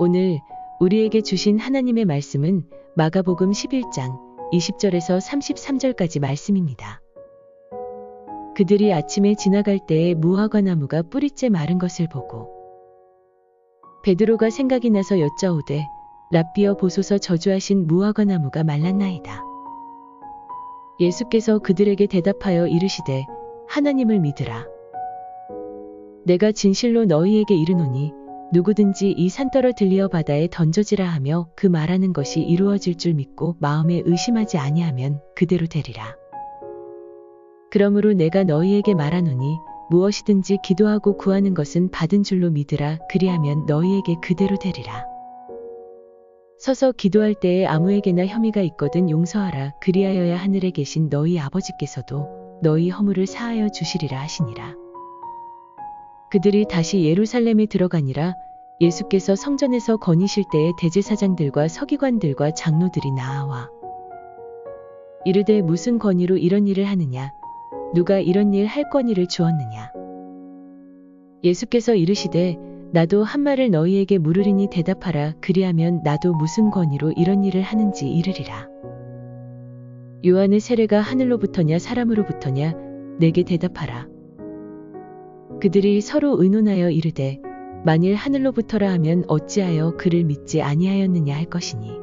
오늘 우리에게 주신 하나님의 말씀은 마가복음 11장 20절에서 33절까지 말씀입니다. 그들이 아침에 지나갈 때에 무화과 나무가 뿌리째 마른 것을 보고 베드로가 생각이 나서 여짜오되 랍비여 보소서 저주하신 무화과 나무가 말랐나이다. 예수께서 그들에게 대답하여 이르시되 하나님을 믿으라. 내가 진실로 너희에게 이르노니 누구든지 이 산더러 들리어 바다에 던져지라 하며 그 말하는 것이 이루어질 줄 믿고 마음에 의심하지 아니하면 그대로 되리라. 그러므로 내가 너희에게 말하노니 무엇이든지 기도하고 구하는 것은 받은 줄로 믿으라. 그리하면 너희에게 그대로 되리라. 서서 기도할 때에 아무에게나 혐의가 있거든 용서하라. 그리하여야 하늘에 계신 너희 아버지께서도 너희 허물을 사하여 주시리라 하시니라. 그들이 다시 예루살렘에 들어가니라. 예수께서 성전에서 거니실 때에 대제사장들과 서기관들과 장로들이 나아와 이르되 무슨 권위로 이런 일을 하느냐? 누가 이런 일 할 권위를 주었느냐? 예수께서 이르시되 나도 한 말을 너희에게 물으리니 대답하라. 그리하면 나도 무슨 권위로 이런 일을 하는지 이르리라. 요한의 세례가 하늘로부터냐 사람으로부터냐? 내게 대답하라. 그들이 서로 의논하여 이르되 만일 하늘로부터라 하면 어찌하여 그를 믿지 아니하였느냐 할 것이니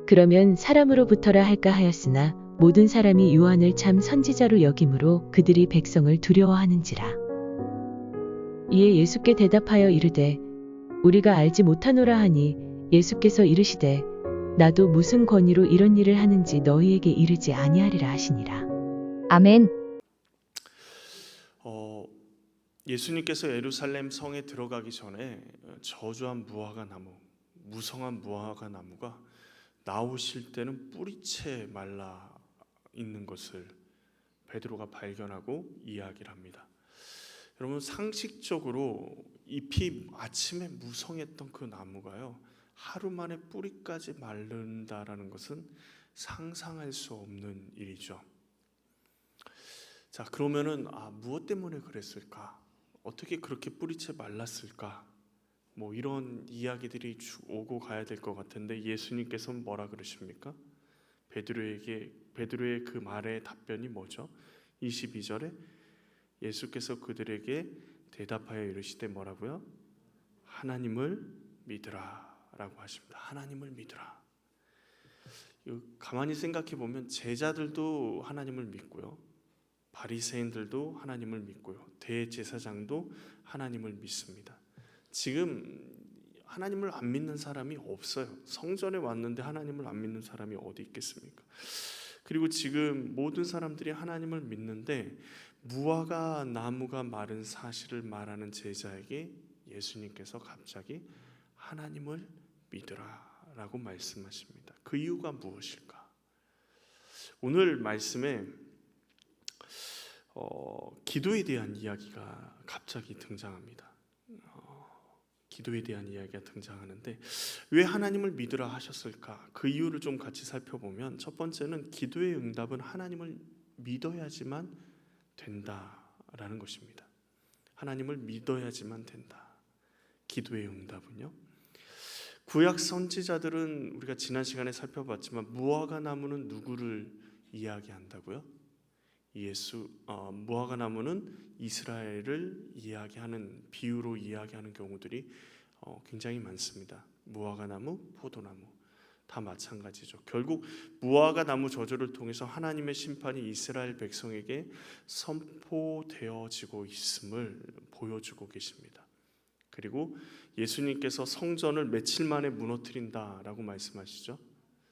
그러면 사람으로부터라 할까 하였으나 모든 사람이 요한을 참 선지자로 여김으로 그들이 백성을 두려워하는지라. 이에 예수께 대답하여 이르되 우리가 알지 못하노라 하니 예수께서 이르시되 나도 무슨 권위로 이런 일을 하는지 너희에게 이르지 아니하리라 하시니라. 아멘. 예수님께서 예루살렘 성에 들어가기 전에 저주한 무화과 나무, 무성한 무화과 나무가 나오실 때는 뿌리채 말라 있는 것을 베드로가 발견하고 이야기를 합니다. 여러분 상식적으로 잎이 아침에 무성했던 그 나무가요 하루 만에 뿌리까지 마른다라는 것은 상상할 수 없는 일이죠. 자, 그러면은 무엇 때문에 그랬을까? 어떻게 그렇게 뿌리채 말랐을까? 뭐 이런 이야기들이 오고 가야 될 것 같은데 예수님께서는 뭐라 그러십니까? 베드로의 그 말의 답변이 뭐죠? 22절에 예수께서 그들에게 대답하여 이르시되 뭐라고요? 하나님을 믿으라 라고 하십니다. 하나님을 믿으라. 가만히 생각해 보면 제자들도 하나님을 믿고요, 바리새인들도 하나님을 믿고요, 대제사장도 하나님을 믿습니다. 지금 하나님을 안 믿는 사람이 없어요. 성전에 왔는데 하나님을 안 믿는 사람이 어디 있겠습니까? 그리고 지금 모든 사람들이 하나님을 믿는데 무화과 나무가 마른 사실을 말하는 제자에게 예수님께서 갑자기 하나님을 믿으라 라고 말씀하십니다. 그 이유가 무엇일까? 오늘 말씀에 기도에 대한 이야기가 갑자기 등장합니다. 기도에 대한 이야기가 등장하는데 왜 하나님을 믿으라 하셨을까? 그 이유를 좀 같이 살펴보면 첫 번째는 기도의 응답은 하나님을 믿어야지만 된다라는 것입니다. 하나님을 믿어야지만 된다. 기도의 응답은요. 구약 선지자들은 우리가 지난 시간에 살펴봤지만 무화과 나무는 누구를 이야기한다고요? 무화과 나무는 이스라엘을 이야기하는 비유로 이야기하는 경우들이 굉장히 많습니다. 무화과 나무, 포도나무 다 마찬가지죠. 결국 무화과 나무 저주를 통해서 하나님의 심판이 이스라엘 백성에게 선포되어지고 있음을 보여주고 계십니다. 그리고 예수님께서 성전을 며칠 만에 무너뜨린다라고 말씀하시죠.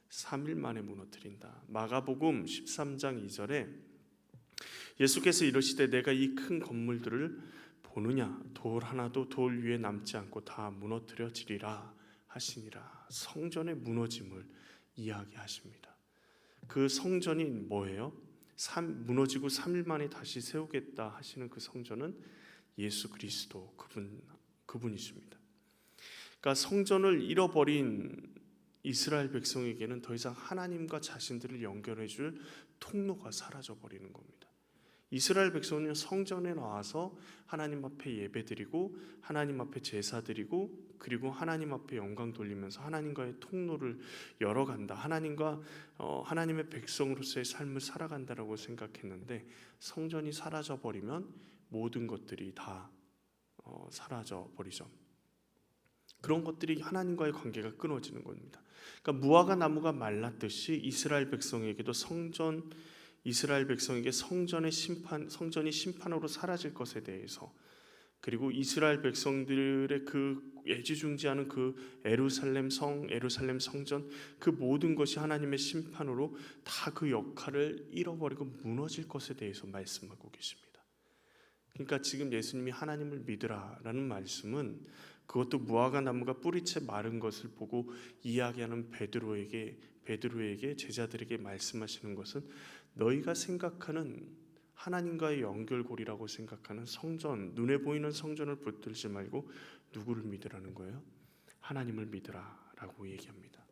3일 만에 무너뜨린다. 마가복음 13장 2절에 예수께서 이르시되 내가 이 큰 건물들을 보느냐? 돌 하나도 돌 위에 남지 않고 다 무너뜨려지리라 하시니라. 성전의 무너짐을 이야기하십니다. 그 성전이 뭐예요? 무너지고 3일 만에 다시 세우겠다 하시는 그 성전은 예수 그리스도 그분이십니다. 그러니까 성전을 잃어버린 이스라엘 백성에게는 더 이상 하나님과 자신들을 연결해 줄 통로가 사라져 버리는 겁니다. 이스라엘 백성은 성전에 나와서 하나님 앞에 예배드리고 하나님 앞에 제사드리고 그리고 하나님 앞에 영광 돌리면서 하나님과의 통로를 열어간다. 하나님의 백성으로서의 삶을 살아간다라고 생각했는데 성전이 사라져 버리면 모든 것들이 다 사라져 버리죠. 그런 것들이 하나님과의 관계가 끊어지는 겁니다. 그러니까 무화과 나무가 말랐듯이 이스라엘 백성에게도 이스라엘 백성에게 성전이 심판으로 사라질 것에 대해서, 그리고 이스라엘 백성들의 그 애지중지하는 그 에루살렘 성전, 그 모든 것이 하나님의 심판으로 다 그 역할을 잃어버리고 무너질 것에 대해서 말씀하고 계십니다. 그러니까 지금 예수님이 하나님을 믿으라라는 말씀은 그것도 무화과 나무가 뿌리채 마른 것을 보고 이야기하는 베드로에게 제자들에게 말씀하시는 것은 너희가 생각하는 하나님과의 연결고리라고 생각하는 성전, 눈에 보이는 성전을 붙들지 말고 누구를 믿으라는 거예요? 하나님을 믿으라라고 얘기합니다.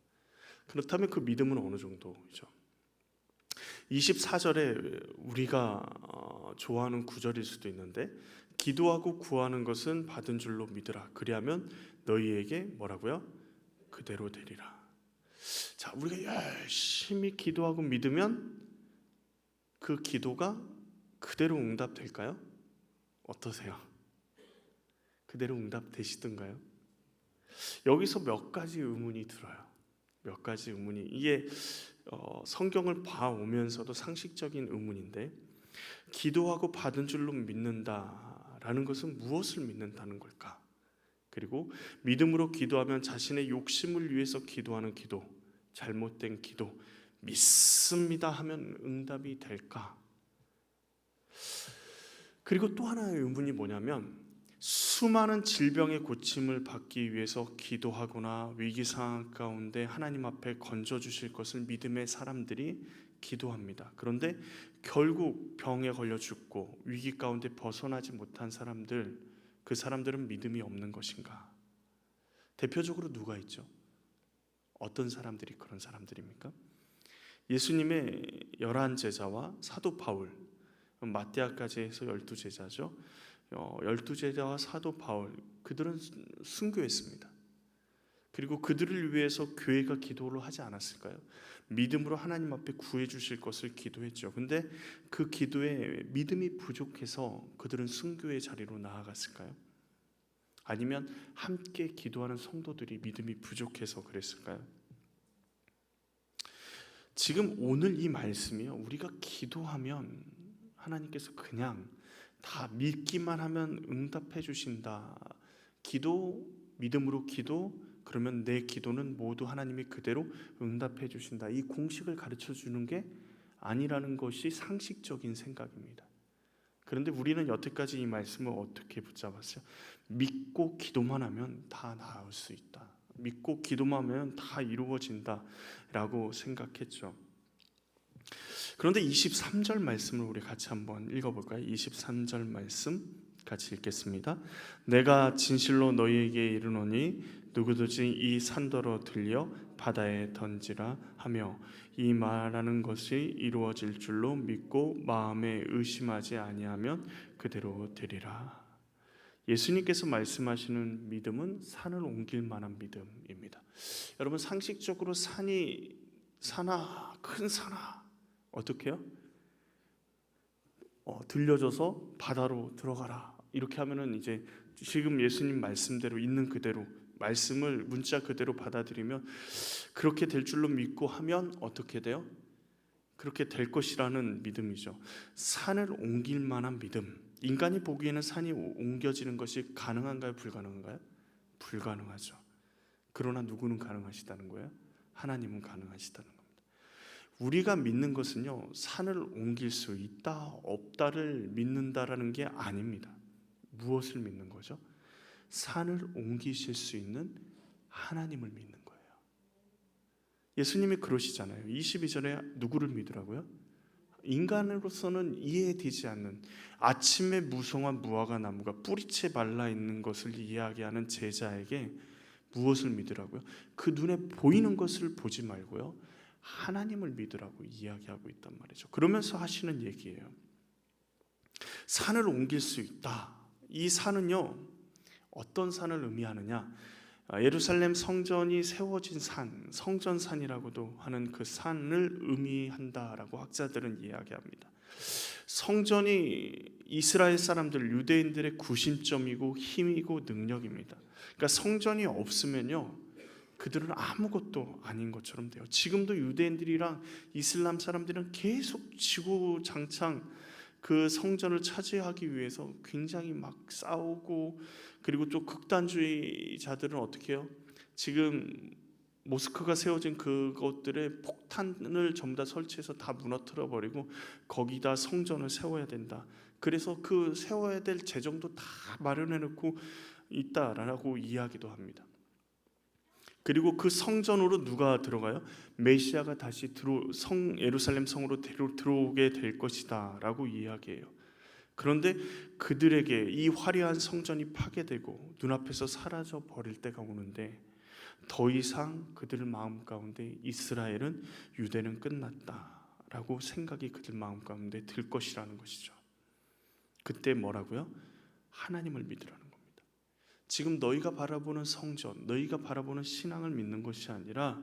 그렇다면 그 믿음은 어느 정도죠? 24절에 우리가 좋아하는 구절일 수도 있는데, 기도하고 구하는 것은 받은 줄로 믿으라. 그리하면 너희에게 뭐라고요? 그대로 되리라. 자, 우리가 열심히 기도하고 믿으면 그 기도가 그대로 응답될까요? 어떠세요? 그대로 응답되시던가요? 여기서 몇 가지 의문이 들어요. 몇 가지 의문이, 이게 성경을 봐오면서도 상식적인 의문인데, 기도하고 받은 줄로 믿는다라는 것은 무엇을 믿는다는 걸까? 그리고 믿음으로 기도하면 자신의 욕심을 위해서 기도하는 기도, 잘못된 기도, 믿습니다 하면 응답이 될까? 그리고 또 하나의 의문이 뭐냐면, 수많은 질병의 고침을 받기 위해서 기도하거나 위기 상황 가운데 하나님 앞에 건져주실 것을 믿음의 사람들이 기도합니다. 그런데 결국 병에 걸려 죽고 위기 가운데 벗어나지 못한 사람들, 그 사람들은 믿음이 없는 것인가? 대표적으로 누가 있죠? 어떤 사람들이 그런 사람들입니까? 예수님의 11제자와 사도 바울, 마태아까지 해서 12제자죠. 12제자와 사도 바울, 그들은 순교했습니다. 그리고 그들을 위해서 교회가 기도를 하지 않았을까요? 믿음으로 하나님 앞에 구해 주실 것을 기도했죠. 근데 그 기도에 믿음이 부족해서 그들은 순교의 자리로 나아갔을까요? 아니면 함께 기도하는 성도들이 믿음이 부족해서 그랬을까요? 지금 오늘 이 말씀이요, 우리가 기도하면 하나님께서 그냥 다 믿기만 하면 응답해 주신다. 믿음으로 기도, 그러면 내 기도는 모두 하나님이 그대로 응답해 주신다. 이 공식을 가르쳐 주는 게 아니라는 것이 상식적인 생각입니다. 그런데 우리는 여태까지 이 말씀을 어떻게 붙잡았어요? 믿고 기도만 하면 다 나을 수 있다. 믿고 기도만 하면 다 이루어진다라고 생각했죠. 그런데 23절 말씀을 우리 같이 한번 읽어볼까요? 23절 말씀 같이 읽겠습니다. 내가 진실로 너희에게 이르노니 누구든지 이 산더러 들려 바다에 던지라 하며 이 말하는 것이 이루어질 줄로 믿고 마음에 의심하지 아니하면 그대로 되리라. 예수님께서 말씀하시는 믿음은 산을 옮길 만한 믿음입니다. 여러분, 상식적으로 큰 산아 어떻게 해요? 들려줘서 바다로 들어가라. 이렇게 하면은 이제 지금 예수님 말씀대로 있는 그대로 말씀을 문자 그대로 받아들이면 그렇게 될 줄로 믿고 하면 어떻게 돼요? 그렇게 될 것이라는 믿음이죠. 산을 옮길 만한 믿음. 인간이 보기에는 산이 옮겨지는 것이 가능한가요? 불가능한가요? 불가능하죠. 그러나 누구는 가능하시다는 거예요? 하나님은 가능하시다는 겁니다. 우리가 믿는 것은요, 산을 옮길 수 있다 없다를 믿는다라는 게 아닙니다. 무엇을 믿는 거죠? 산을 옮기실 수 있는 하나님을 믿는 거예요. 예수님이 그러시잖아요. 22절에 누구를 믿으라고요? 인간으로서는 이해되지 않는, 아침에 무성한 무화과 나무가 뿌리채 말라 있는 것을 이야기하는 제자에게 무엇을 믿으라고요? 그 눈에 보이는 것을 보지 말고요, 하나님을 믿으라고 이야기하고 있단 말이죠. 그러면서 하시는 얘기예요. 산을 옮길 수 있다. 이 산은요, 어떤 산을 의미하느냐? 예루살렘 성전이 세워진 산, 성전산이라고도 하는 그 산을 의미한다라고 학자들은 이야기합니다. 성전이 이스라엘 사람들, 유대인들의 구심점이고 힘이고 능력입니다. 그러니까 성전이 없으면요, 그들은 아무것도 아닌 것처럼 돼요. 지금도 유대인들이랑 이슬람 사람들은 계속 지구장창 그 성전을 차지하기 위해서 굉장히 막 싸우고, 그리고 또 극단주의자들은 어떻게 해요? 지금 모스크가 세워진 그것들에 폭탄을 전부 다 설치해서 다 무너뜨려 버리고 거기다 성전을 세워야 된다. 그래서 그 세워야 될 재정도 다 마련해 놓고 있다라고 이야기도 합니다. 그리고 그 성전으로 누가 들어가요? 메시아가 다시 예루살렘 성으로 들어오게 될 것이다 라고 이야기해요. 그런데 그들에게 이 화려한 성전이 파괴되고 눈앞에서 사라져 버릴 때가 오는데, 더 이상 그들 마음 가운데 이스라엘은, 유대는 끝났다라고 생각이 그들 마음 가운데 들 것이라는 것이죠. 그때 뭐라고요? 하나님을 믿으라는 겁니다. 지금 너희가 바라보는 성전, 너희가 바라보는 신앙을 믿는 것이 아니라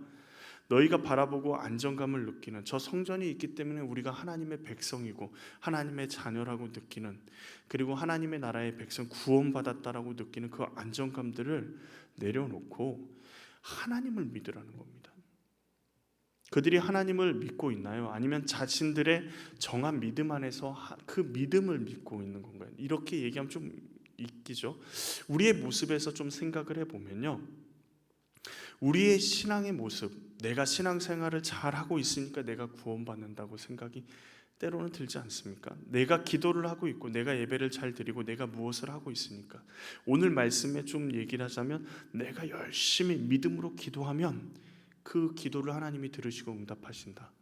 너희가 바라보고 안정감을 느끼는 저 성전이 있기 때문에 우리가 하나님의 백성이고 하나님의 자녀라고 느끼는, 그리고 하나님의 나라의 백성 구원받았다라고 느끼는 그 안정감들을 내려놓고 하나님을 믿으라는 겁니다. 그들이 하나님을 믿고 있나요? 아니면 자신들의 정한 믿음 안에서 그 믿음을 믿고 있는 건가요? 이렇게 얘기하면 좀 있기죠. 우리의 모습에서 좀 생각을 해보면요, 우리의 신앙의 모습, 내가 신앙생활을 잘하고 있으니까 내가 구원받는다고 생각이 때로는 들지 않습니까? 내가 기도를 하고 있고 내가 예배를 잘 드리고 내가 무엇을 하고 있으니까. 오늘 말씀에 좀 얘기를 하자면, 내가 열심히 믿음으로 기도하면 그 기도를 하나님이 들으시고 응답하신다.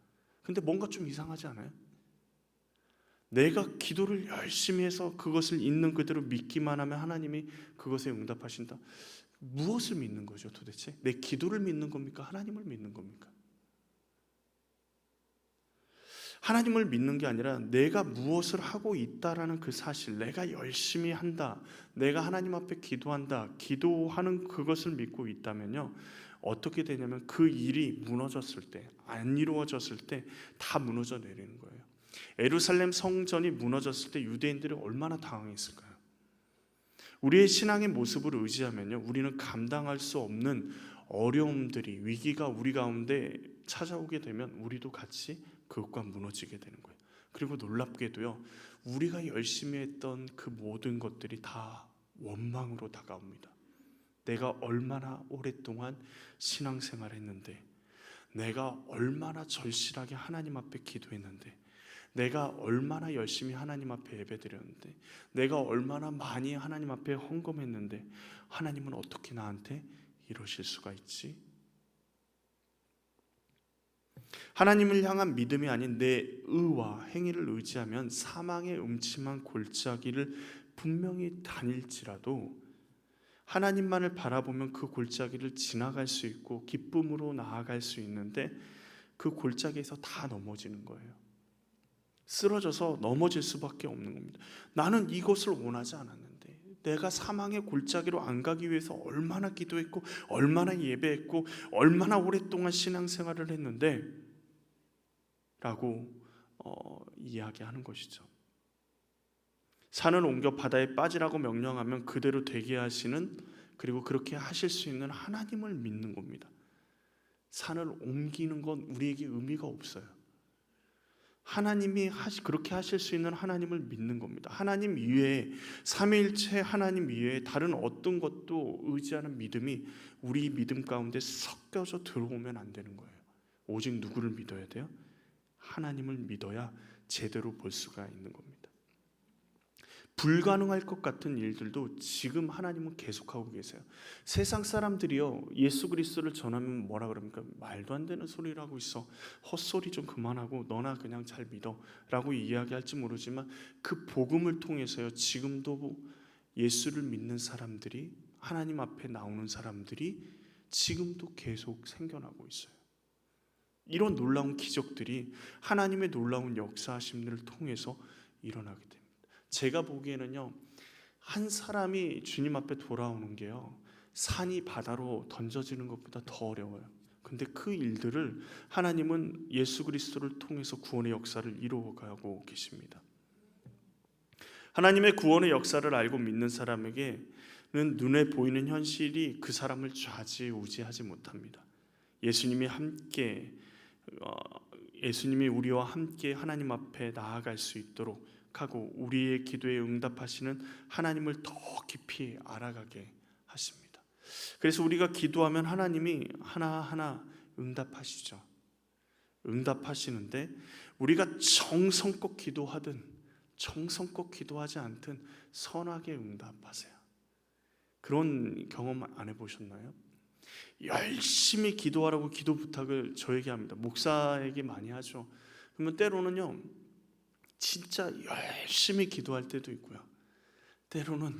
근데 뭔가 좀 이상하지 않아요? 내가 기도를 열심히 해서 그것을 있는 그대로 믿기만 하면 하나님이 그것에 응답하신다. 무엇을 믿는 거죠 도대체? 내 기도를 믿는 겁니까? 하나님을 믿는 겁니까? 하나님을 믿는 게 아니라 내가 무엇을 하고 있다라는 그 사실, 내가 열심히 한다, 내가 하나님 앞에 기도한다, 기도하는 그것을 믿고 있다면요, 어떻게 되냐면 그 일이 무너졌을 때, 안 이루어졌을 때 다 무너져 내리는 거예요. 예루살렘 성전이 무너졌을 때 유대인들이 얼마나 당황했을까요? 우리의 신앙의 모습을 의지하면요, 우리는 감당할 수 없는 어려움들이, 위기가 우리 가운데 찾아오게 되면 우리도 같이 그것과 무너지게 되는 거예요. 그리고 놀랍게도요, 우리가 열심히 했던 그 모든 것들이 다 원망으로 다가옵니다. 내가 얼마나 오랫동안 신앙생활을 했는데, 내가 얼마나 절실하게 하나님 앞에 기도했는데, 내가 얼마나 열심히 하나님 앞에 예배드렸는데, 내가 얼마나 많이 하나님 앞에 헌금했는데 하나님은 어떻게 나한테 이러실 수가 있지? 하나님을 향한 믿음이 아닌 내 의와 행위를 의지하면 사망의 음침한 골짜기를 분명히 다닐지라도 하나님만을 바라보면 그 골짜기를 지나갈 수 있고 기쁨으로 나아갈 수 있는데, 그 골짜기에서 다 넘어지는 거예요. 쓰러져서 넘어질 수밖에 없는 겁니다. 나는 이것을 원하지 않았는데, 내가 사망의 골짜기로 안 가기 위해서 얼마나 기도했고 얼마나 예배했고 얼마나 오랫동안 신앙생활을 했는데 라고 이야기하는 것이죠. 산을 옮겨 바다에 빠지라고 명령하면 그대로 되게 하시는, 그리고 그렇게 하실 수 있는 하나님을 믿는 겁니다. 산을 옮기는 건 우리에게 의미가 없어요. 하나님이 그렇게 하실 수 있는 하나님을 믿는 겁니다. 하나님 이외에, 삼위일체 하나님 이외에 다른 어떤 것도 의지하는 믿음이 우리 믿음 가운데 섞여져 들어오면 안 되는 거예요. 오직 누구를 믿어야 돼요? 하나님을 믿어야 제대로 볼 수가 있는 겁니다. 불가능할 것 같은 일들도 지금 하나님은 계속하고 계세요. 세상 사람들이요, 예수 그리스도를 전하면 뭐라 그럽니까? 말도 안 되는 소리를 하고 있어, 헛소리 좀 그만하고 너나 그냥 잘 믿어 라고 이야기할지 모르지만, 그 복음을 통해서요, 지금도 예수를 믿는 사람들이, 하나님 앞에 나오는 사람들이 지금도 계속 생겨나고 있어요. 이런 놀라운 기적들이 하나님의 놀라운 역사하심을 통해서 일어나게 됩니다. 제가 보기에는요, 한 사람이 주님 앞에 돌아오는 게요, 산이 바다로 던져지는 것보다 더 어려워요. 근데 그 일들을 하나님은 예수 그리스도를 통해서 구원의 역사를 이루어가고 계십니다. 하나님의 구원의 역사를 알고 믿는 사람에게는 눈에 보이는 현실이 그 사람을 좌지우지하지 못합니다. 예수님이 우리와 함께 하나님 앞에 나아갈 수 있도록 하고 우리의 기도에 응답하시는 하나님을 더 깊이 알아가게 하십니다. 그래서 우리가 기도하면 하나님이 하나하나 응답하시죠. 응답하시는데 우리가 정성껏 기도하든 정성껏 기도하지 않든 선하게 응답하세요. 그런 경험 안 해보셨나요? 열심히 기도하라고 기도 부탁을 저에게 합니다. 목사에게 많이 하죠. 그러면 때로는요, 진짜 열심히 기도할 때도 있고요. 때로는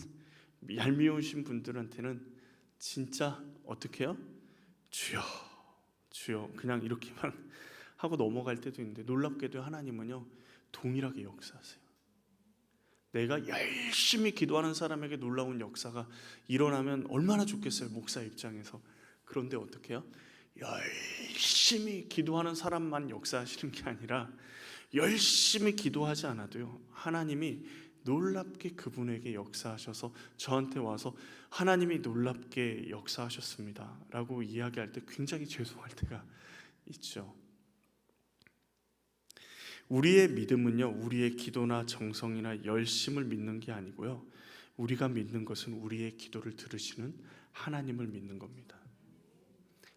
얄미우신 분들한테는 진짜 어떻게 해요? 주여, 주여 그냥 이렇게만 하고 넘어갈 때도 있는데 놀랍게도 하나님은요 동일하게 역사하세요. 내가 열심히 기도하는 사람에게 놀라운 역사가 일어나면 얼마나 좋겠어요, 목사 입장에서. 그런데 어떻게 해요? 열심히 기도하는 사람만 역사하시는 게 아니라 열심히 기도하지 않아도요 하나님이 놀랍게 그분에게 역사하셔서 저한테 와서 하나님이 놀랍게 역사하셨습니다 라고 이야기할 때 굉장히 죄송할 때가 있죠. 우리의 믿음은요 우리의 기도나 정성이나 열심을 믿는 게 아니고요, 우리가 믿는 것은 우리의 기도를 들으시는 하나님을 믿는 겁니다.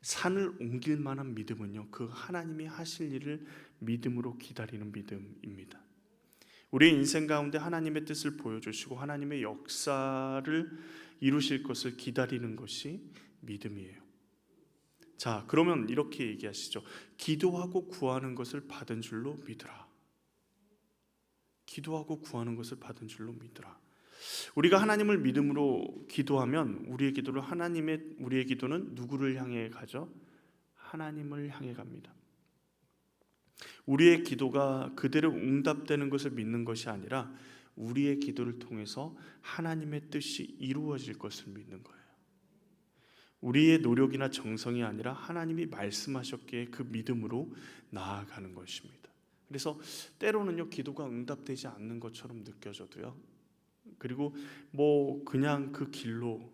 산을 옮길 만한 믿음은요 그 하나님이 하실 일을 믿음으로 기다리는 믿음입니다. 우리의 인생 가운데 하나님의 뜻을 보여주시고 하나님의 역사를 이루실 것을 기다리는 것이 믿음이에요. 자, 그러면 이렇게 얘기하시죠. 기도하고 구하는 것을 받은 줄로 믿으라. 기도하고 구하는 것을 받은 줄로 믿으라. 우리가 하나님을 믿음으로 기도하면 우리의 기도는 누구를 향해 가죠? 하나님을 향해 갑니다. 우리의 기도가 그대로 응답되는 것을 믿는 것이 아니라 우리의 기도를 통해서 하나님의 뜻이 이루어질 것을 믿는 거예요. 우리의 노력이나 정성이 아니라 하나님이 말씀하셨기에 그 믿음으로 나아가는 것입니다. 그래서 때로는요 기도가 응답되지 않는 것처럼 느껴져도요, 그리고 그냥 그 길로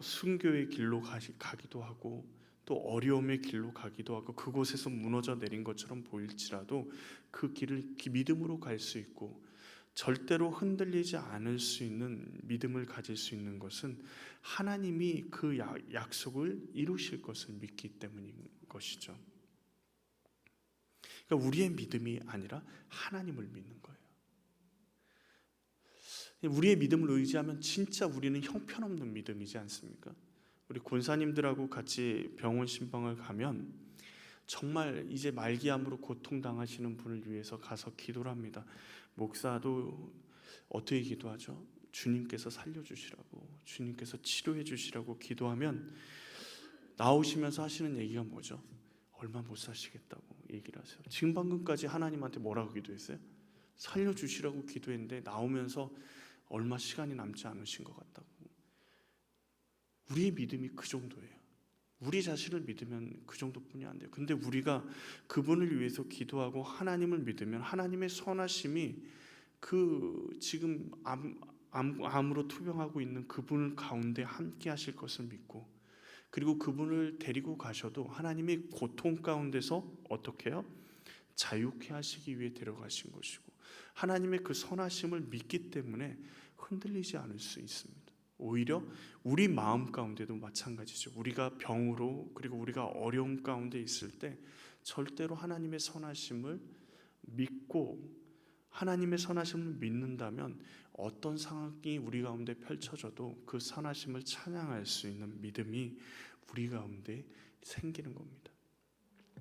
순교의 길로 가기도 하고 또 어려움의 길로 가기도 하고 그곳에서 무너져 내린 것처럼 보일지라도 그 길을 믿음으로 갈 수 있고 절대로 흔들리지 않을 수 있는 믿음을 가질 수 있는 것은 하나님이 그 약속을 이루실 것을 믿기 때문인 것이죠. 그러니까 우리의 믿음이 아니라 하나님을 믿는 거예요. 우리의 믿음을 의지하면 진짜 우리는 형편없는 믿음이지 않습니까? 우리 권사님들하고 같이 병원 신방을 가면 정말 이제 말기암으로 고통당하시는 분을 위해서 가서 기도를 합니다. 목사도 어떻게 기도하죠? 주님께서 살려주시라고, 주님께서 치료해 주시라고 기도하면 나오시면서 하시는 얘기가 뭐죠? 얼마 못 사시겠다고 얘기를 하세요. 지금 방금까지 하나님한테 뭐라고 기도했어요? 살려주시라고 기도했는데 나오면서 얼마 시간이 남지 않으신 것 같다고. 우리의 믿음이 그 정도예요. 우리 자신을 믿으면 그 정도뿐이 안 돼요. 근데 우리가 그분을 위해서 기도하고 하나님을 믿으면 하나님의 선하심이 그 지금 암으로 투병하고 있는 그분 가운데 함께 하실 것을 믿고, 그리고 그분을 데리고 가셔도 하나님이 고통 가운데서 어떻게 해요? 자유케 하시기 위해 데려가신 것이고, 하나님의 그 선하심을 믿기 때문에 흔들리지 않을 수 있습니다. 오히려 우리 마음 가운데도 마찬가지죠. 우리가 병으로 그리고 우리가 어려움 가운데 있을 때 절대로 하나님의 선하심을 믿고 하나님의 선하심을 믿는다면 어떤 상황이 우리 가운데 펼쳐져도 그 선하심을 찬양할 수 있는 믿음이 우리 가운데 생기는 겁니다.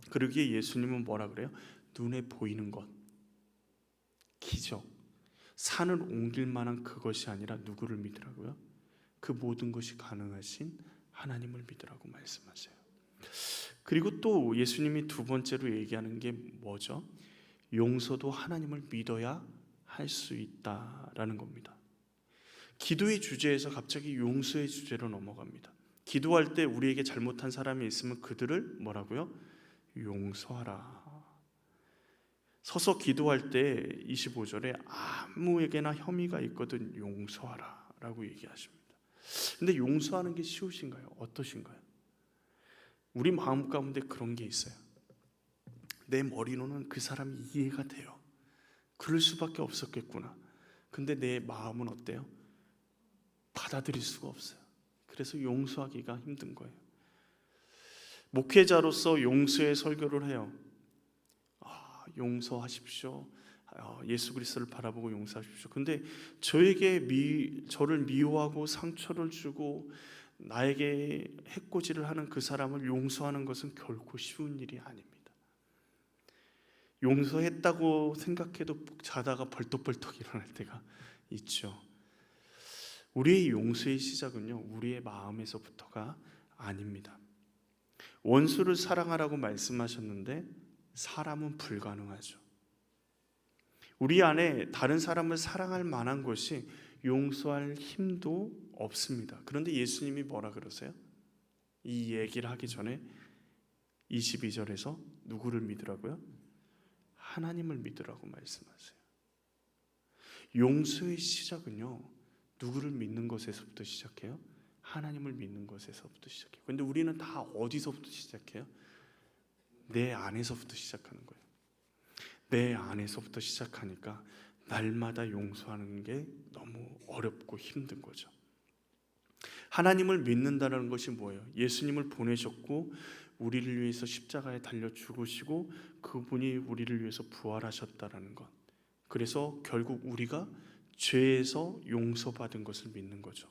그러기에 예수님은 뭐라 그래요? 눈에 보이는 것, 기적, 산을 옮길 만한 그것이 아니라 누구를 믿으라고요? 그 모든 것이 가능하신 하나님을 믿으라고 말씀하세요. 그리고 또 예수님이 두 번째로 얘기하는 게 뭐죠? 용서도 하나님을 믿어야 할 수 있다라는 겁니다. 기도의 주제에서 갑자기 용서의 주제로 넘어갑니다. 기도할 때 우리에게 잘못한 사람이 있으면 그들을 뭐라고요? 용서하라. 서서 기도할 때 25절에 아무에게나 혐의가 있거든 용서하라 라고 얘기하십니다. 근데 용서하는 게 쉬우신가요? 어떠신가요? 우리 마음 가운데 그런 게 있어요. 내 머리로는 그 사람이 이해가 돼요. 그럴 수밖에 없었겠구나. 근데 내 마음은 어때요? 받아들일 수가 없어요. 그래서 용서하기가 힘든 거예요. 목회자로서 용서의 설교를 해요. 용서하십시오. 예수 그리스도를 바라보고 용서하십시오. 근데 저를 미워하고 상처를 주고 나에게 해코지를 하는 그 사람을 용서하는 것은 결코 쉬운 일이 아닙니다. 용서했다고 생각해도 자다가 벌떡벌떡 일어날 때가 있죠. 우리의 용서의 시작은요, 우리의 마음에서부터가 아닙니다. 원수를 사랑하라고 말씀하셨는데 사람은 불가능하죠. 우리 안에 다른 사람을 사랑할 만한 것이 용서할 힘도 없습니다. 그런데 예수님이 뭐라 그러세요? 이 얘기를 하기 전에 22절에서 누구를 믿으라고요? 하나님을 믿으라고 말씀하세요. 용서의 시작은요, 누구를 믿는 것에서부터 시작해요? 하나님을 믿는 것에서부터 시작해요. 그런데 우리는 다 어디서부터 시작해요? 내 안에서부터 시작하는 거예요. 내 안에서부터 시작하니까 날마다 용서하는 게 너무 어렵고 힘든 거죠. 하나님을 믿는다는 것이 뭐예요? 예수님을 보내셨고 우리를 위해서 십자가에 달려 죽으시고 그분이 우리를 위해서 부활하셨다라는 것. 그래서 결국 우리가 죄에서 용서받은 것을 믿는 거죠.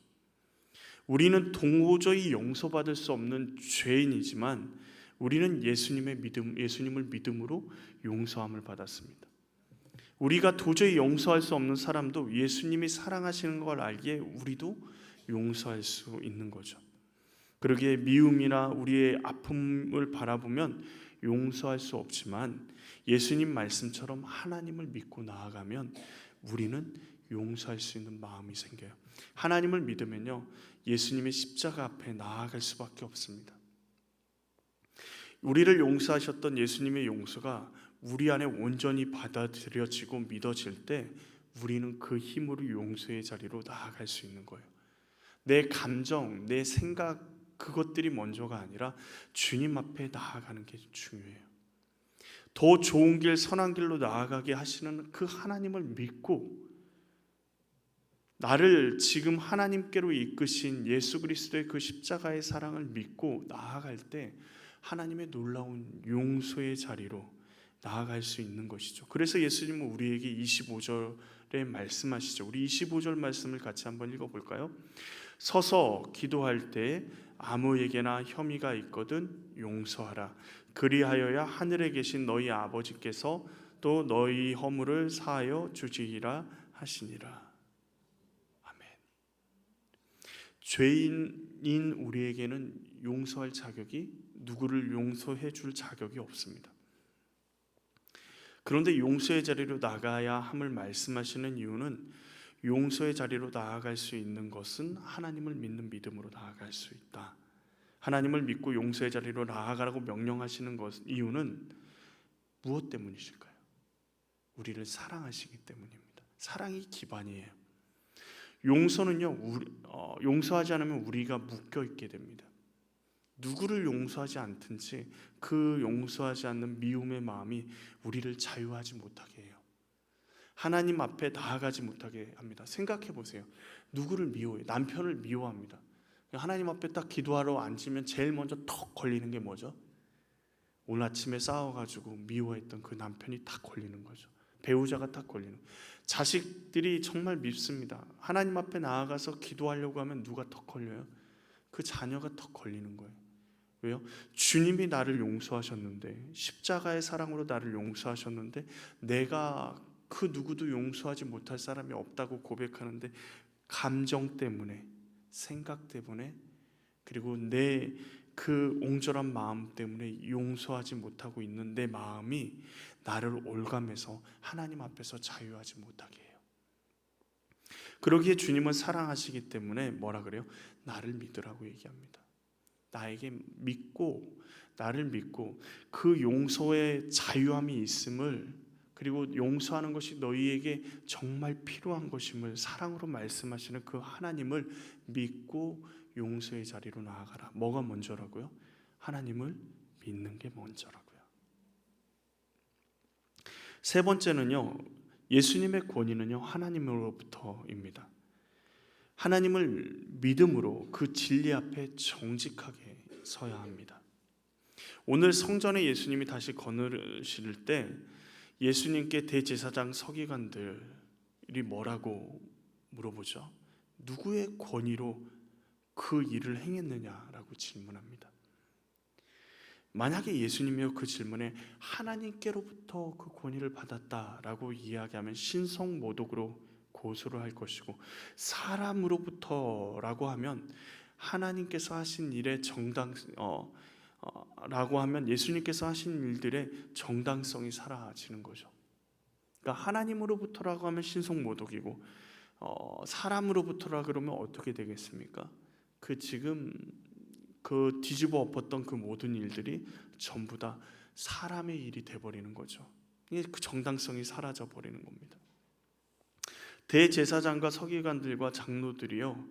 우리는 도저히 용서받을 수 없는 죄인이지만 우리는 예수님을 믿음으로 용서함을 받았습니다. 우리가 도저히 용서할 수 없는 사람도 예수님이 사랑하시는 걸 알기에 우리도 용서할 수 있는 거죠. 그러기에 미움이나 우리의 아픔을 바라보면 용서할 수 없지만 예수님 말씀처럼 하나님을 믿고 나아가면 우리는 용서할 수 있는 마음이 생겨요. 하나님을 믿으면요, 예수님의 십자가 앞에 나아갈 수밖에 없습니다. 우리를 용서하셨던 예수님의 용서가 우리 안에 온전히 받아들여지고 믿어질 때 우리는 그 힘으로 용서의 자리로 나아갈 수 있는 거예요. 내 감정, 내 생각, 그것들이 먼저가 아니라 주님 앞에 나아가는 게 중요해요. 더 좋은 길, 선한 길로 나아가게 하시는 그 하나님을 믿고 나를 지금 하나님께로 이끄신 예수 그리스도의 그 십자가의 사랑을 믿고 나아갈 때 하나님의 놀라운 용서의 자리로 나아갈 수 있는 것이죠. 그래서 예수님은 우리에게 25절에 말씀하시죠. 우리 25절 말씀을 같이 한번 읽어볼까요? 서서 기도할 때 아무에게나 혐의가 있거든 용서하라. 그리하여야 하늘에 계신 너희 아버지께서 또 너희 허물을 사하여 주시리라 하시니라. 아멘. 죄인인 우리에게는 용서할 자격이, 누구를 용서해 줄 자격이 없습니다. 그런데 용서의 자리로 나가야 함을 말씀하시는 이유는 용서의 자리로 나아갈 수 있는 것은 하나님을 믿는 믿음으로 나아갈 수 있다. 하나님을 믿고 용서의 자리로 나아가라고 명령하시는 이유는 무엇 때문이실까요? 우리를 사랑하시기 때문입니다. 사랑이 기반이에요. 용서는요, 용서하지 않으면 우리가 묶여있게 됩니다. 누구를 용서하지 않든지 그 용서하지 않는 미움의 마음이 우리를 자유하지 못하게 해요. 하나님 앞에 나아가지 못하게 합니다. 생각해 보세요. 누구를 미워해요? 남편을 미워합니다. 하나님 앞에 딱 기도하러 앉으면 제일 먼저 턱 걸리는 게 뭐죠? 오늘 아침에 싸워가지고 미워했던 그 남편이 딱 걸리는 거죠. 배우자가 딱 걸리는 거예요. 자식들이 정말 밉습니다. 하나님 앞에 나아가서 기도하려고 하면 누가 턱 걸려요? 그 자녀가 턱 걸리는 거예요. 왜요? 주님이 나를 용서하셨는데, 십자가의 사랑으로 나를 용서하셨는데 내가 그 누구도 용서하지 못할 사람이 없다고 고백하는데 감정 때문에, 생각 때문에, 그리고 내 그 옹졸한 마음 때문에 용서하지 못하고 있는 내 마음이 나를 올가매서 하나님 앞에서 자유하지 못하게 해요. 그러기에 주님은 사랑하시기 때문에 뭐라 그래요? 나를 믿으라고 얘기합니다. 나를 믿고 그 용서의 자유함이 있음을, 그리고 용서하는 것이 너희에게 정말 필요한 것임을 사랑으로 말씀하시는 그 하나님을 믿고 용서의 자리로 나아가라. 뭐가 먼저라고요? 하나님을 믿는 게 먼저라고요. 세 번째는요, 예수님의 권위는요 하나님으로부터입니다. 하나님을 믿음으로 그 진리 앞에 정직하게 서야 합니다. 오늘 성전에 예수님이 다시 거느리실 때 예수님께 대제사장 서기관들이 뭐라고 물어보죠? 누구의 권위로 그 일을 행했느냐라고 질문합니다. 만약에 예수님이 그 질문에 하나님께로부터 그 권위를 받았다라고 이야기하면 신성모독으로 고소를 할 것이고, 사람으로부터라고 하면 하나님께서 하신 일의 라고 하면 예수님께서 하신 일들의 정당성이 사라지는 거죠. 그러니까 하나님으로부터라고 하면 신성모독이고, 사람으로부터라 그러면 어떻게 되겠습니까? 지금 뒤집어 엎었던 그 모든 일들이 전부 다 사람의 일이 돼버리는 거죠. 그 정당성이 사라져 버리는 겁니다. 대제사장과 서기관들과 장로들이요,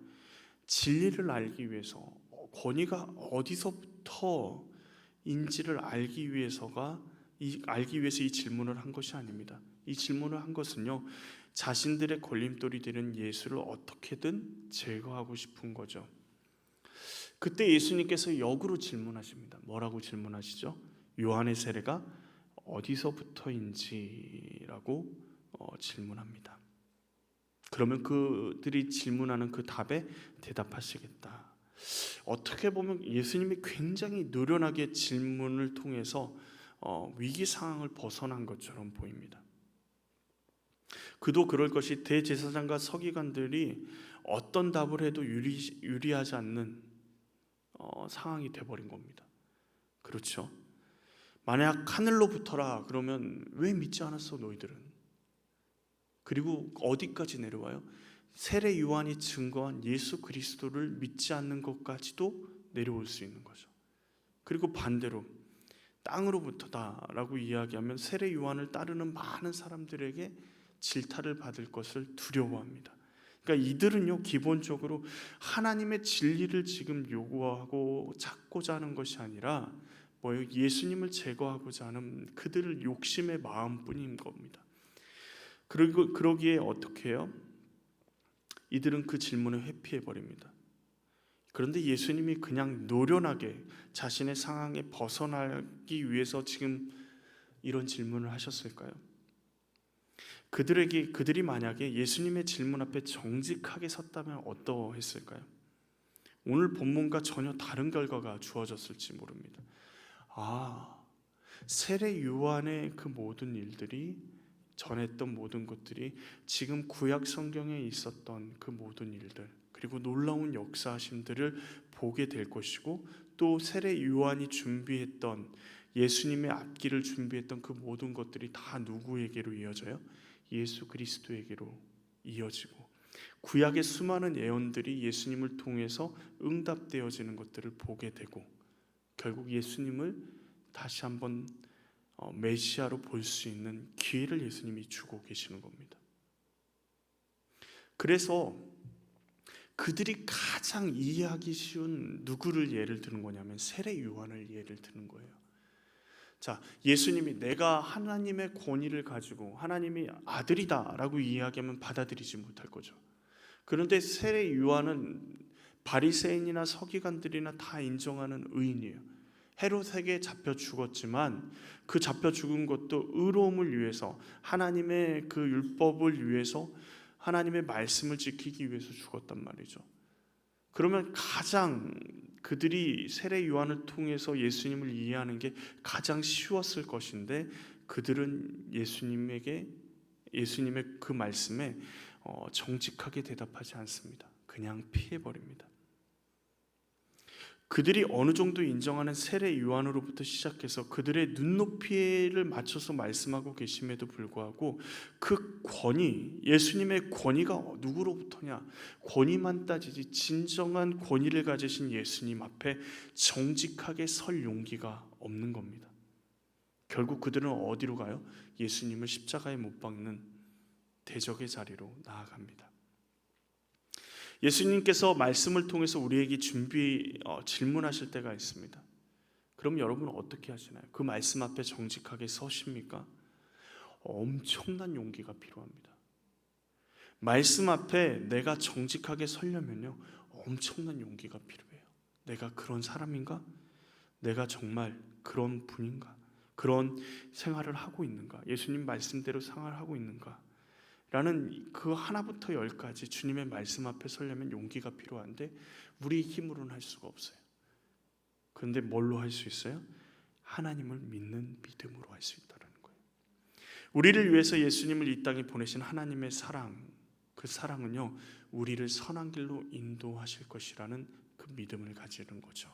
진리를 알기 위해서, 권위가 어디서부터인지를 알기 위해서 이 질문을 한 것이 아닙니다. 이 질문을 한 것은요, 자신들의 걸림돌이 되는 예수를 어떻게든 제거하고 싶은 거죠. 그때 예수님께서 역으로 질문하십니다. 뭐라고 질문하시죠? 요한의 세례가 어디서부터인지라고 질문합니다. 그러면 그들이 질문하는 그 답에 대답하시겠다. 어떻게 보면 예수님이 굉장히 노련하게 질문을 통해서 위기 상황을 벗어난 것처럼 보입니다. 그도 그럴 것이 대제사장과 서기관들이 어떤 답을 해도 유리하지 않는 상황이 돼버린 겁니다. 그렇죠? 만약 하늘로부터라 그러면 왜 믿지 않았어 너희들은? 그리고 어디까지 내려와요? 세례 요한이 증거한 예수 그리스도를 믿지 않는 것까지도 내려올 수 있는 거죠. 그리고 반대로 땅으로부터다라고 이야기하면 세례 요한을 따르는 많은 사람들에게 질타를 받을 것을 두려워합니다. 그러니까 이들은요, 기본적으로 하나님의 진리를 지금 요구하고 찾고자 하는 것이 아니라 예수님을 제거하고자 하는 그들의 욕심의 마음뿐인 겁니다. 그리고 그러기에 어떻게 해요? 이들은 그 질문을 회피해 버립니다. 그런데 예수님이 그냥 노련하게 자신의 상황에 벗어나기 위해서 지금 이런 질문을 하셨을까요? 그들이 만약에 예수님의 질문 앞에 정직하게 섰다면 어떠했을까요? 오늘 본문과 전혀 다른 결과가 주어졌을지 모릅니다. 세례 요한의 그 모든 일들이, 전했던 모든 것들이 지금 구약 성경에 있었던 그 모든 일들, 그리고 놀라운 역사하심들을 보게 될 것이고, 또 세례 요한이 준비했던, 예수님의 앞길을 준비했던 그 모든 것들이 다 누구에게로 이어져요? 예수 그리스도에게로 이어지고, 구약의 수많은 예언들이 예수님을 통해서 응답되어지는 것들을 보게 되고, 결국 예수님을 다시 한번 메시아로 볼 수 있는 기회를 예수님이 주고 계시는 겁니다. 그래서 그들이 가장 이해하기 쉬운 누구를 예를 드는 거냐면 세례 요한을 예를 드는 거예요. 자, 예수님이 내가 하나님의 권위를 가지고 하나님이 아들이다라고 이야기하면 받아들이지 못할 거죠. 그런데 세례 요한은 바리새인이나 서기관들이나 다 인정하는 의인이에요. 헤롯에게 잡혀 죽었지만 그 잡혀 죽은 것도 의로움을 위해서, 하나님의 그 율법을 위해서, 하나님의 말씀을 지키기 위해서 죽었단 말이죠. 그러면 가장 그들이 세례 요한을 통해서 예수님을 이해하는 게 가장 쉬웠을 것인데, 그들은 예수님의 그 말씀에 정직하게 대답하지 않습니다. 그냥 피해버립니다. 그들이 어느 정도 인정하는 세례 요한으로부터 시작해서 그들의 눈높이를 맞춰서 말씀하고 계심에도 불구하고 그 권위, 예수님의 권위가 누구로부터냐? 권위만 따지지 진정한 권위를 가지신 예수님 앞에 정직하게 설 용기가 없는 겁니다. 결국 그들은 어디로 가요? 예수님을 십자가에 못 박는 대적의 자리로 나아갑니다. 예수님께서 말씀을 통해서 우리에게 질문하실 때가 있습니다. 그럼 여러분은 어떻게 하시나요? 그 말씀 앞에 정직하게 서십니까? 엄청난 용기가 필요합니다. 말씀 앞에 내가 정직하게 서려면요, 엄청난 용기가 필요해요. 내가 그런 사람인가? 내가 정말 그런 분인가? 그런 생활을 하고 있는가? 예수님 말씀대로 생활하고 있는가? 라는 그 하나부터 열까지 주님의 말씀 앞에 서려면 용기가 필요한데 우리의 힘으로는 할 수가 없어요. 그런데 뭘로 할 수 있어요? 하나님을 믿는 믿음으로 할 수 있다는 거예요. 우리를 위해서 예수님을 이 땅에 보내신 하나님의 사랑, 그 사랑은요, 우리를 선한 길로 인도하실 것이라는 그 믿음을 가지는 거죠.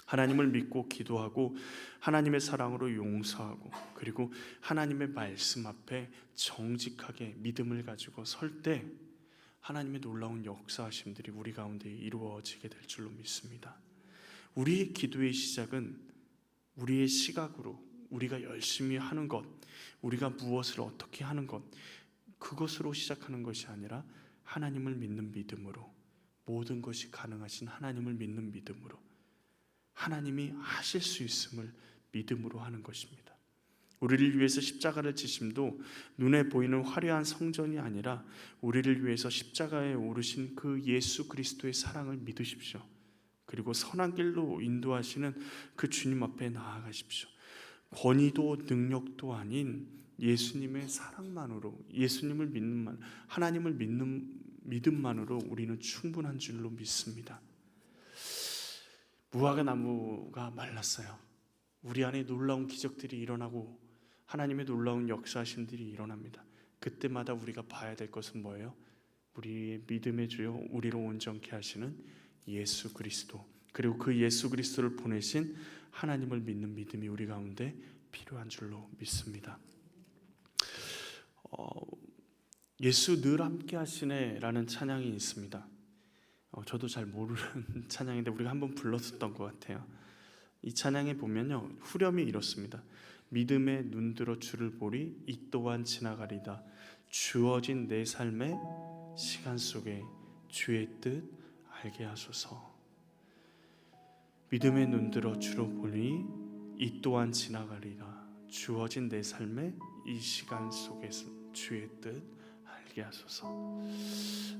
하나님을 믿고 기도하고 하나님의 사랑으로 용서하고 그리고 하나님의 말씀 앞에 정직하게 믿음을 가지고 설 때 하나님의 놀라운 역사하심들이 우리 가운데 이루어지게 될 줄로 믿습니다. 우리의 기도의 시작은 우리의 시각으로 우리가 열심히 하는 것, 우리가 무엇을 어떻게 하는 것, 그것으로 시작하는 것이 아니라 하나님을 믿는 믿음으로, 모든 것이 가능하신 하나님을 믿는 믿음으로, 하나님이 하실 수 있음을 믿음으로 하는 것입니다. 우리를 위해서 십자가를 지심도 눈에 보이는 화려한 성전이 아니라 우리를 위해서 십자가에 오르신 그 예수 그리스도의 사랑을 믿으십시오. 그리고 선한 길로 인도하시는 그 주님 앞에 나아가십시오. 권위도 능력도 아닌 예수님의 사랑만으로, 예수님을 믿는 하나님을 믿는 믿음만으로 우리는 충분한 줄로 믿습니다. 무화과 나무가 말랐어요. 우리 안에 놀라운 기적들이 일어나고 하나님의 놀라운 역사하심들이 일어납니다. 그때마다 우리가 봐야 될 것은 뭐예요? 우리의 믿음의 주요, 우리를 온전케 하시는 예수 그리스도, 그리고 그 예수 그리스도를 보내신 하나님을 믿는 믿음이 우리 가운데 필요한 줄로 믿습니다. 예수 늘 함께 하시네 라는 찬양이 있습니다. 저도 잘 모르는 찬양인데 우리가 한번 불렀었던 것 같아요. 이 찬양에 보면요, 후렴이 이렇습니다. 믿음에 눈들어 주를 보리 이 또한 지나가리다. 주어진 내 삶의 시간 속에 주의 뜻 알게 하소서. 믿음에 눈들어 주를 보니 이 또한 지나가리다. 주어진 내 삶의 이 시간 속에서 주의 뜻 알게 하소서.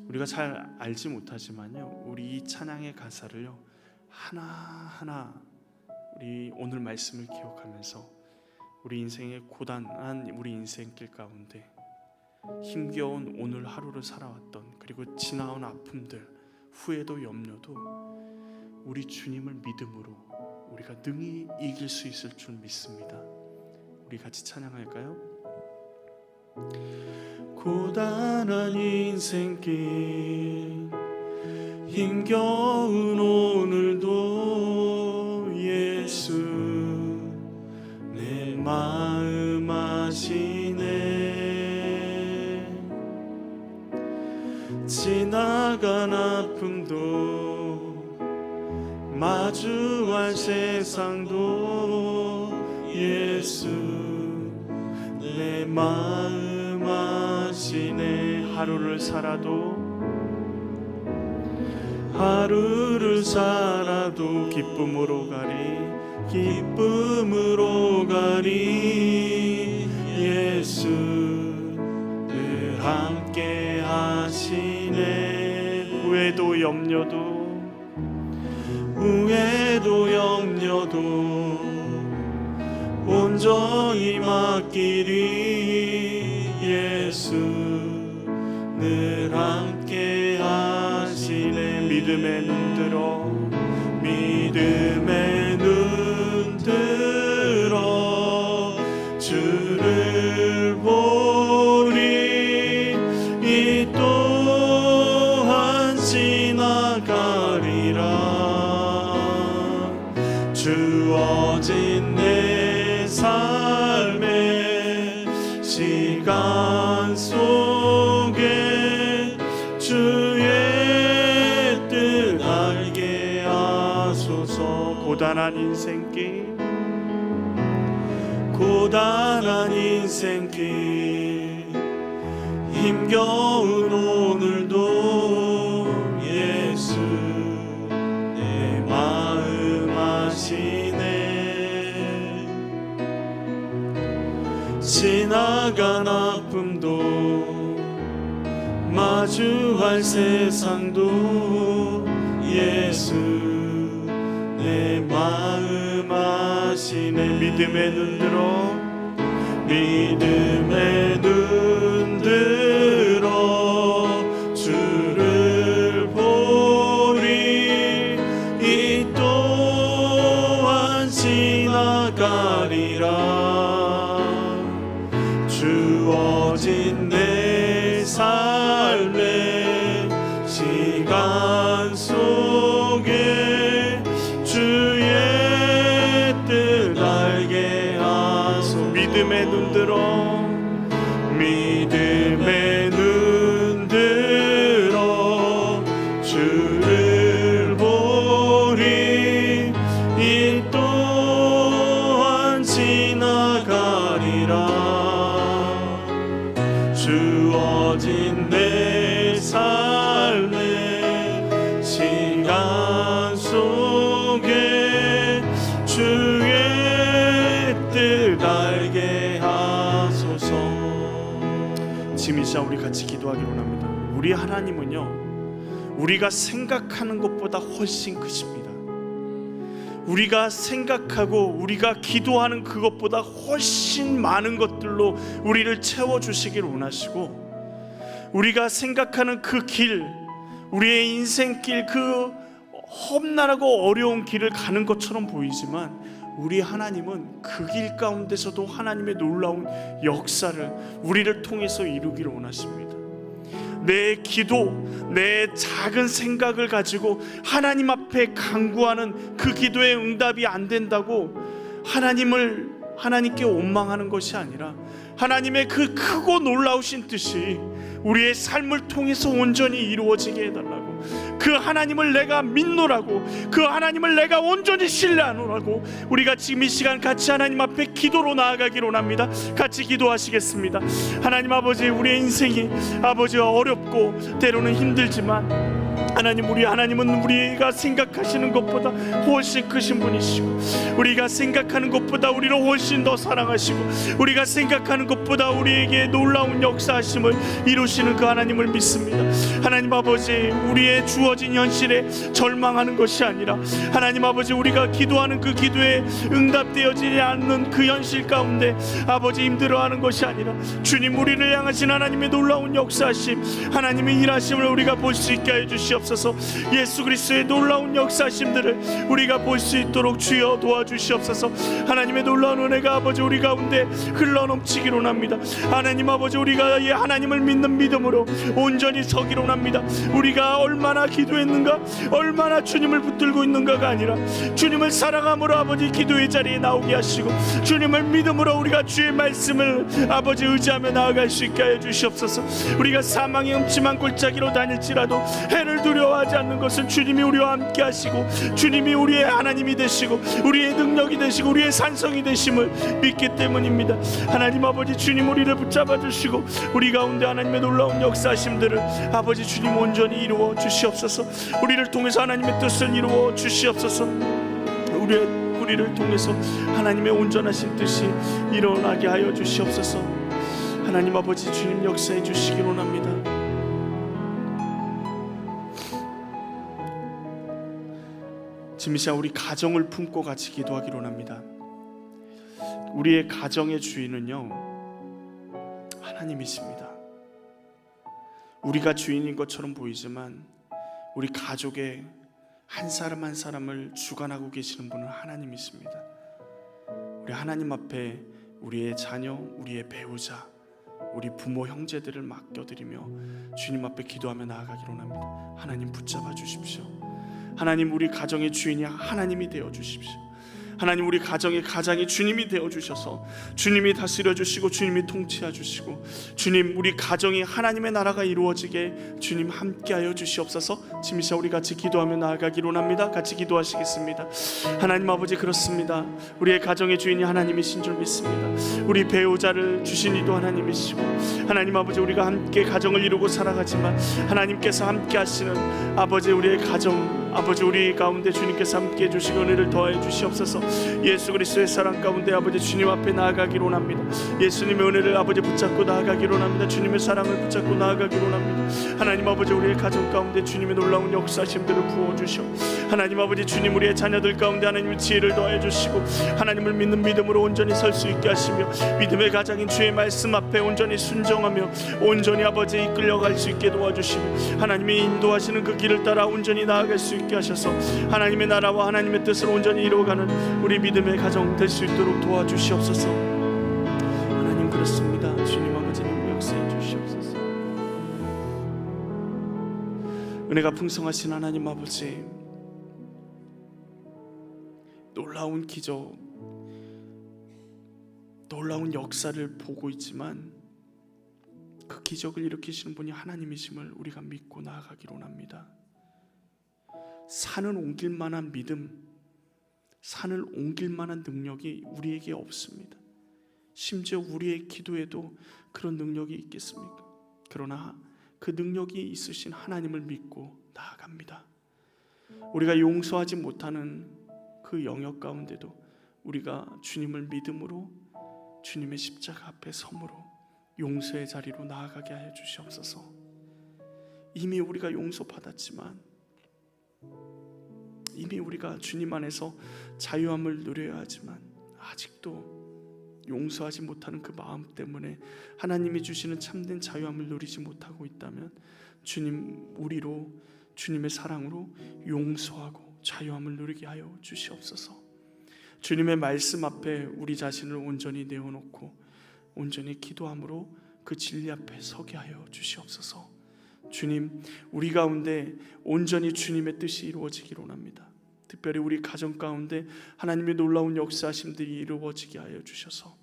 우리가 잘 알지 못하지만요, 우리 이 찬양의 가사를요 하나하나 우리 오늘 말씀을 기억하면서 우리 인생의 고단한 우리 인생길 가운데 힘겨운 오늘 하루를 살아왔던, 그리고 지나온 아픔들, 후회도 염려도 우리 주님을 믿음으로 우리가 능히 이길 수 있을 줄 믿습니다. 우리 같이 찬양할까요? 고단한 인생길 힘겨운 오늘도 예수 내 마음 아시네. 지나간 아픔도 마주할 세상도 예수 내 마음 아시네. 하루를 살아도 기쁨으로 가리 예수 늘 함께 하시네. 후회도 염려도 온전히 맡기리 예수 늘 함께 하시네. 믿음에 눈들어 주를 보리 이 또한 지나가리라. 고단한 인생길, 고단한 인생길, 힘겨운 오늘도 예수 내 마음 아시네. 지나간 아픔도 마주할 세상도 예수 내 마음 아시네. 믿음의 눈 들어, 믿음의 눈 들어 주를 보리. 이 또한 지나가리라. 주어진 내 삶의 시간 속에 주의 뜻 알게 하소. 믿음의 눈 들어, 믿음의 눈 들어 주를 보리. 이 또한 지나가리라. 주어진 내 삶의 시간 속에 주의 뜻 알게 하소서. 지금 이 시간 우리 같이 기도하기로 합니다. 우리 하나님은요, 우리가 생각하는 것보다 훨씬 크십니다. 우리가 생각하고 우리가 기도하는 그것보다 훨씬 많은 것들로 우리를 채워주시길 원하시고, 우리가 생각하는 그 길, 우리의 인생길, 그 험난하고 어려운 길을 가는 것처럼 보이지만 우리 하나님은 그 길 가운데서도 하나님의 놀라운 역사를 우리를 통해서 이루기를 원하십니다. 내 기도, 내 작은 생각을 가지고 하나님 앞에 간구하는 그 기도의 응답이 안 된다고 하나님께 원망하는 것이 아니라, 하나님의 그 크고 놀라우신 뜻이 우리의 삶을 통해서 온전히 이루어지게 해달라고, 그 하나님을 내가 믿노라고, 그 하나님을 내가 온전히 신뢰하노라고 우리가 지금 이 시간 같이 하나님 앞에 기도로 나아가기로 합니다. 같이 기도하시겠습니다. 하나님 아버지, 우리의 인생이 아버지와 어렵고 때로는 힘들지만 하나님, 우리 하나님은 우리가 생각하시는 것보다 훨씬 크신 분이시고, 우리가 생각하는 것보다 우리를 훨씬 더 사랑하시고, 우리가 생각하는 것보다 우리에게 놀라운 역사하심을 이루시는 그 하나님을 믿습니다. 하나님 아버지, 우리의 주어진 현실에 절망하는 것이 아니라, 하나님 아버지, 우리가 기도하는 그 기도에 응답되어지지 않는 그 현실 가운데 아버지 힘들어하는 것이 아니라, 주님 우리를 향하신 하나님의 놀라운 역사하심, 하나님의 일하심을 우리가 볼 수 있게 해 주시옵소서. 예수 그리스도의 놀라운 역사하심들을 우리가 볼 수 있도록 주여 도와주시옵소서. 하나님의 놀라운 은혜가 아버지 우리 가운데 흘러넘치기로 합니다. 하나님 아버지, 우리가 하나님을 믿는 믿음으로 온전히 서기로 합니다. 우리가 얼마나 기도했는가, 얼마나 주님을 붙들고 있는가가 아니라, 주님을 사랑함으로 아버지 기도의 자리에 나오게 하시고, 주님을 믿음으로 우리가 주의 말씀을 아버지 의지하며 나아갈 수 있게 하여 주시옵소서. 우리가 사망의 음침한 골짜기로 다닐지라도 해를 두려워하지 않는 것은 주님이 우리와 함께 하시고, 주님이 우리의 하나님이 되시고 우리의 능력이 되시고 우리의 산성이 되심을 믿기 때문입니다. 하나님 아버지, 주님 우리를 붙잡아 주시고 우리 가운데 하나님의 놀라운 역사하심들을 아버지 주님 온전히 이루어 주시옵소서. 우리를 통해서 하나님의 뜻을 이루어 주시옵소서. 우리를 통해서 하나님의 온전하신 뜻이 일어나게 하여 주시옵소서. 하나님 아버지, 주님 역사해 주시기 원합니다. 지금 이 시간 우리 가정을 품고 같이 기도하기로 합니다. 우리의 가정의 주인은요, 하나님이십니다. 우리가 주인인 것처럼 보이지만 우리 가족의 한 사람 한 사람을 주관하고 계시는 분은 하나님이십니다. 우리 하나님 앞에 우리의 자녀, 우리의 배우자, 우리 부모, 형제들을 맡겨드리며 주님 앞에 기도하며 나아가기로 합니다. 하나님 붙잡아 주십시오. 하나님, 우리 가정의 주인이 하나님이 되어 주십시오. 하나님, 우리 가정이 주님이 되어주셔서 주님이 다스려 주시고 주님이 통치해 주시고, 주님, 우리 가정이 하나님의 나라가 이루어지게 주님 함께하여 주시옵소서. 지금 이 시간 우리 같이 기도하며 나아가기로 합니다. 같이 기도하시겠습니다. 하나님 아버지, 그렇습니다. 우리의 가정의 주인이 하나님이신 줄 믿습니다. 우리 배우자를 주신 이도 하나님이시고, 하나님 아버지, 우리가 함께 가정을 이루고 살아가지만 하나님께서 함께 하시는 아버지, 우리의 가정, 아버지, 우리 가운데 주님께서 함께해 주시고 은혜를 더해 주시옵소서. 예수 그리스도의 사랑 가운데 아버지 주님 앞에 나아가기로 합니다. 예수님의 은혜를 아버지 붙잡고 나아가기로 합니다. 주님의 사랑을 붙잡고 나아가기로 합니다. 하나님 아버지, 우리의 가정 가운데 주님의 놀라운 역사심들을 부어주시오. 하나님 아버지, 주님, 우리의 자녀들 가운데 하나님의 지혜를 더해 주시고 하나님을 믿는 믿음으로 온전히 설 수 있게 하시며, 믿음의 가장인 주의 말씀 앞에 온전히 순종하며 온전히 아버지 이끌려갈 수 있게 도와주시고, 하나님이 인도하시는 그 길을 따라 온전히 나아갈 수 있게 하셔서 하나님의 나라와 하나님의 뜻을 온전히 이루어가는 우리 믿음의 가정 될 수 있도록 도와주시옵소서. 하나님, 그렇습니다. 주님 아버지님 역사해 주시옵소서. 은혜가 풍성하신 하나님 아버지, 놀라운 기적, 놀라운 역사를 보고 있지만 그 기적을 일으키시는 분이 하나님이심을 우리가 믿고 나아가기로 합니다. 산을 옮길 만한 믿음, 산을 옮길 만한 능력이 우리에게 없습니다. 심지어 우리의 기도에도 그런 능력이 있겠습니까? 그러나 그 능력이 있으신 하나님을 믿고 나아갑니다. 우리가 용서하지 못하는 그 영역 가운데도 우리가 주님을 믿음으로 주님의 십자가 앞에 섬으로 용서의 자리로 나아가게 하여 주시옵소서. 이미 우리가 용서받았지만, 이미 우리가 주님 안에서 자유함을 누려야 하지만 아직도 용서하지 못하는 그 마음 때문에 하나님이 주시는 참된 자유함을 누리지 못하고 있다면, 주님, 우리로 주님의 사랑으로 용서하고 자유함을 누리게 하여 주시옵소서. 주님의 말씀 앞에 우리 자신을 온전히 내어놓고 온전히 기도함으로 그 진리 앞에 서게 하여 주시옵소서. 주님, 우리 가운데 온전히 주님의 뜻이 이루어지기로 합니다. 특별히 우리 가정 가운데 하나님의 놀라운 역사하심들이 이루어지게 하여 주셔서,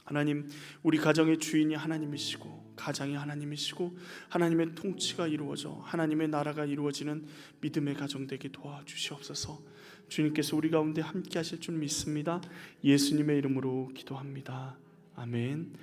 하나님, 우리 가정의 주인이 하나님이시고 가장이 하나님이시고 하나님의 통치가 이루어져 하나님의 나라가 이루어지는 믿음의 가정 되게 도와주시옵소서. 주님께서 우리 가운데 함께 하실 줄 믿습니다. 예수님의 이름으로 기도합니다. 아멘.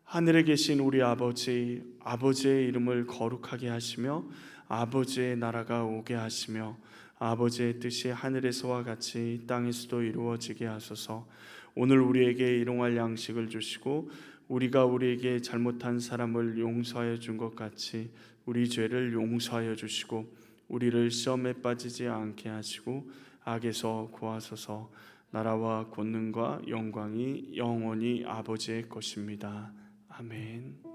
하늘에 계신 우리 아버지, 아버지의 이름을 거룩하게 하시며 아버지의 나라가 오게 하시며 아버지의 뜻이 하늘에서와 같이 땅에서도 이루어지게 하소서. 오늘 우리에게 일용할 양식을 주시고 우리가 우리에게 잘못한 사람을 용서하여 준 것 같이 우리 죄를 용서하여 주시고 우리를 시험에 빠지지 않게 하시고 악에서 구하소서. 나라와 권능과 영광이 영원히 아버지의 것입니다. 아멘.